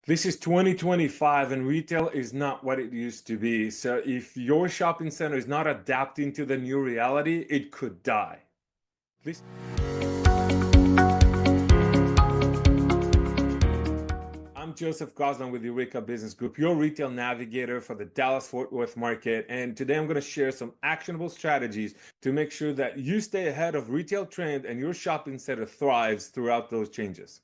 This is 2025 and retail is not what it used to be. So if your shopping center is not adapting to the new reality, it could die. This I'm Joseph Goslan with Eureka Business Group, your retail navigator for the Dallas-Fort Worth market. And today I'm going to share some actionable strategies to make sure that you stay ahead of retail trend and your shopping center thrives throughout those changes.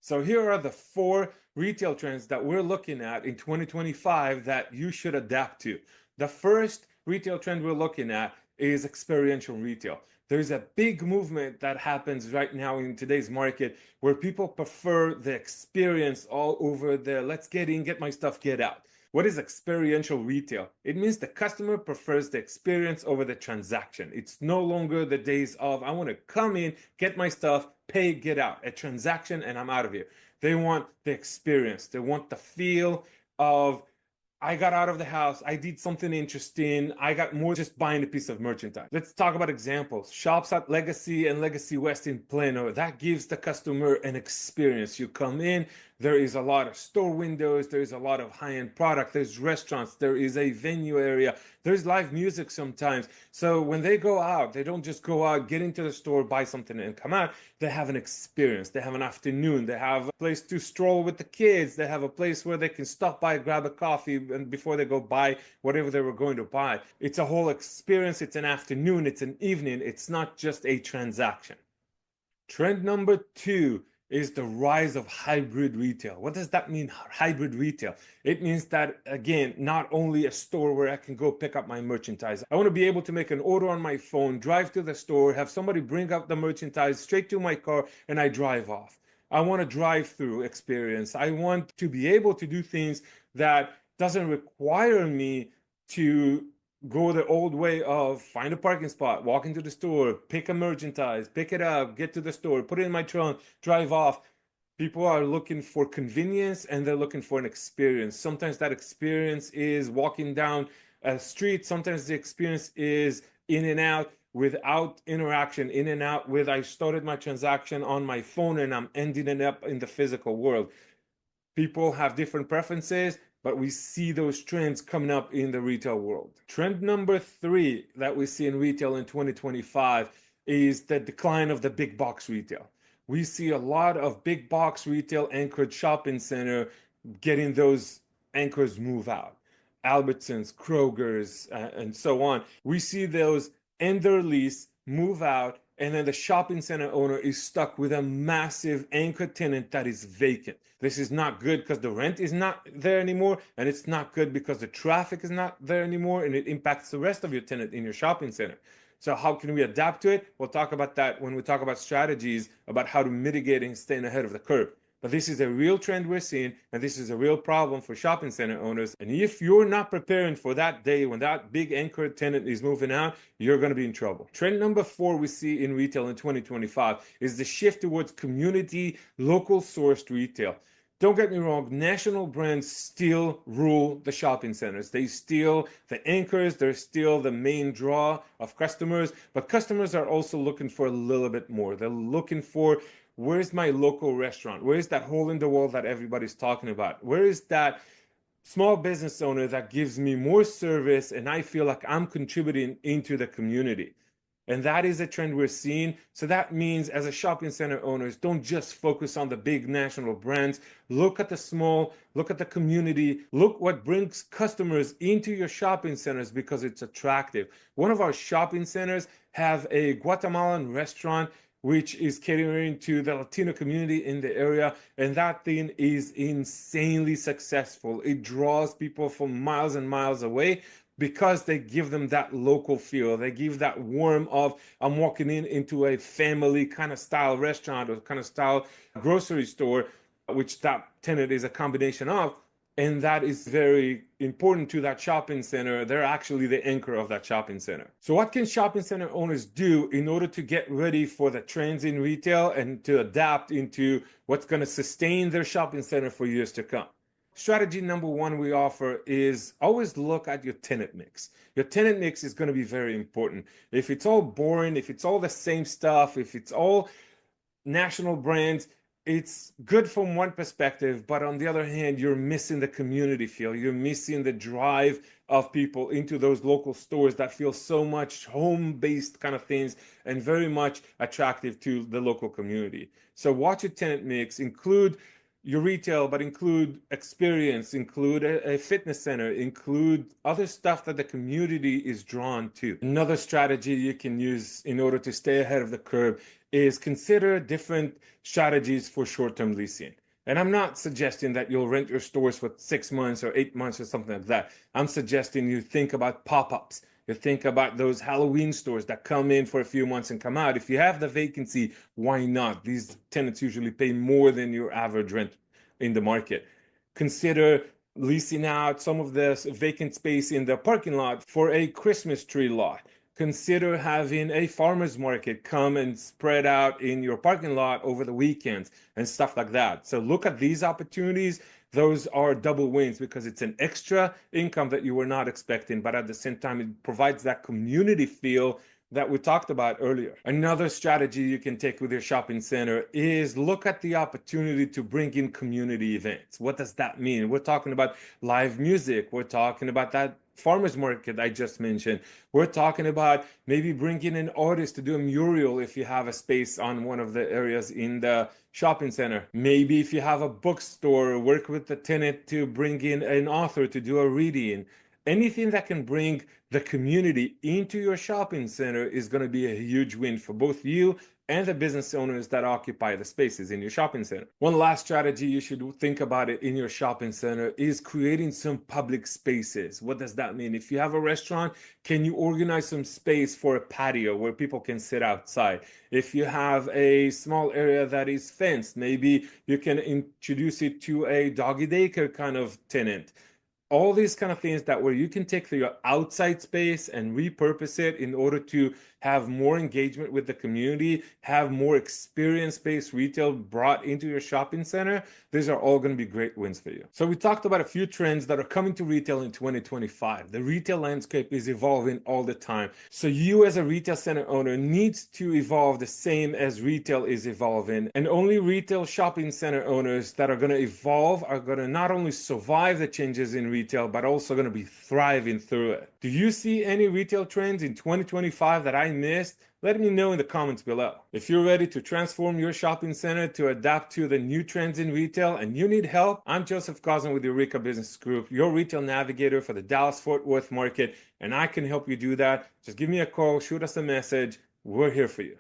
So here are the 4 retail trends that we're looking at in 2025 that you should adapt to. The first retail trend we're looking at is experiential retail. There's a big movement that happens right now in today's market where people prefer the experience all over the let's get in, get my stuff, get out. What is experiential retail? It means the customer prefers the experience over the transaction. It's no longer the days of, I want to come in, get my stuff, pay, get out. A transaction and I'm out of here. They want the experience. They want the feel of, I got out of the house. I did something interesting. I got more just buying a piece of merchandise. Let's talk about examples. Shops at Legacy and Legacy West in Plano. That gives the customer an experience. You come in, there is a lot of store windows. There is a lot of high-end product. There's restaurants. There is a venue area. There's live music sometimes. So when they go out, they don't just go out, get into the store, buy something and come out. They have an experience. They have an afternoon. They have a place to stroll with the kids. They have a place where they can stop by, grab a coffee, and before they go buy whatever they were going to buy. It's a whole experience. It's an afternoon. It's an evening. It's not just a transaction. Trend number 2 is the rise of hybrid retail. What does that mean, hybrid retail? It means that, again, not only a store where I can go pick up my merchandise. I want to be able to make an order on my phone, drive to the store, have somebody bring up the merchandise straight to my car, and I drive off. I want a drive-through experience. I want to be able to do things that doesn't require me to go the old way of find a parking spot, walk into the store, pick a merchandise, pick it up, get to the store, put it in my trunk, drive off. People are looking for convenience and they're looking for an experience. Sometimes that experience is walking down a street. Sometimes the experience is in and out without interaction, in and out with I started my transaction on my phone and I'm ending it up in the physical world. People have different preferences, but we see those trends coming up in the retail world. Trend number 3 that we see in retail in 2025 is the decline of the big box retail. We see a lot of big box retail anchored shopping center getting those anchors move out. Albertsons, Kroger's, and so on. We see those end their lease, move out, and then the shopping center owner is stuck with a massive anchor tenant that is vacant. This is not good because the rent is not there anymore, and it's not good because the traffic is not there anymore, and it impacts the rest of your tenant in your shopping center. So how can we adapt to it? We'll talk about that when we talk about strategies about how to mitigate and staying ahead of the curve. But this is a real trend we're seeing, and this is a real problem for shopping center owners. And if you're not preparing for that day when that big anchor tenant is moving out, you're going to be in trouble. Trend number 4 we see in retail in 2025 is the shift towards community, local sourced retail. Don't get me wrong, national brands still rule the shopping centers. They still the anchors, they're still the main draw of customers, but customers are also looking for a little bit more. They're looking for where's my local restaurant? Where's that hole in the wall that everybody's talking about? Where is that small business owner that gives me more service and I feel like I'm contributing into the community? And that is a trend we're seeing. So that means as a shopping center owners, don't just focus on the big national brands. Look at the small, look at the community, look what brings customers into your shopping centers because it's attractive. One of our shopping centers have a Guatemalan restaurant which is catering to the Latino community in the area. And that thing is insanely successful. It draws people from miles and miles away because they give them that local feel. They give that warm of, I'm walking into a family kind of style restaurant or kind of style grocery store, which that tenant is a combination of. And that is very important to that shopping center. They're actually the anchor of that shopping center. So what can shopping center owners do in order to get ready for the trends in retail and to adapt into what's going to sustain their shopping center for years to come? Strategy number 1 we offer is always look at your tenant mix. Your tenant mix is going to be very important. If it's all boring, if it's all the same stuff, if it's all national brands, it's good from one perspective, but on the other hand, you're missing the community feel. You're missing the drive of people into those local stores that feel so much home-based kind of things and very much attractive to the local community. So watch your tenant mix, include your retail, but include experience, include a fitness center, include other stuff that the community is drawn to. Another strategy you can use in order to stay ahead of the curve is consider different strategies for short-term leasing. And I'm not suggesting that you'll rent your stores for 6 months or 8 months or something like that. I'm suggesting you think about pop-ups. You think about those Halloween stores that come in for a few months and come out. If you have the vacancy, why not? These tenants usually pay more than your average rent in the market. Consider leasing out some of the vacant space in the parking lot for a Christmas tree lot. Consider having a farmer's market come and spread out in your parking lot over the weekends and stuff like that. So look at these opportunities. Those are double wins because it's an extra income that you were not expecting, but at the same time, it provides that community feel that we talked about earlier. Another strategy you can take with your shopping center is look at the opportunity to bring in community events. What does that mean? We're talking about live music. We're talking about that farmers market I just mentioned. We're talking about maybe bringing an artist to do a mural if you have a space on one of the areas in the shopping center. Maybe if you have a bookstore, work with the tenant to bring in an author to do a reading. Anything that can bring the community into your shopping center is going to be a huge win for both you and the business owners that occupy the spaces in your shopping center. One last strategy you should think about it in your shopping center is creating some public spaces. What does that mean? If you have a restaurant, can you organize some space for a patio where people can sit outside? If you have a small area that is fenced, maybe you can introduce it to a doggy daycare kind of tenant. All these kind of things that where you can take your outside space and repurpose it in order to have more engagement with the community, have more experience-based retail brought into your shopping center. These are all going to be great wins for you. So we talked about a few trends that are coming to retail in 2025. The retail landscape is evolving all the time. So you as a retail center owner needs to evolve the same as retail is evolving. And only retail shopping center owners that are going to evolve are going to not only survive the changes in retail, but also going to be thriving through it. Do you see any retail trends in 2025 that I missed? Let me know in the comments below. If you're ready to transform your shopping center to adapt to the new trends in retail and you need help, I'm Joseph Gosling with Eureka Business Group, your retail navigator for the Dallas-Fort Worth market, and I can help you do that. Just give me a call, shoot us a message. We're here for you.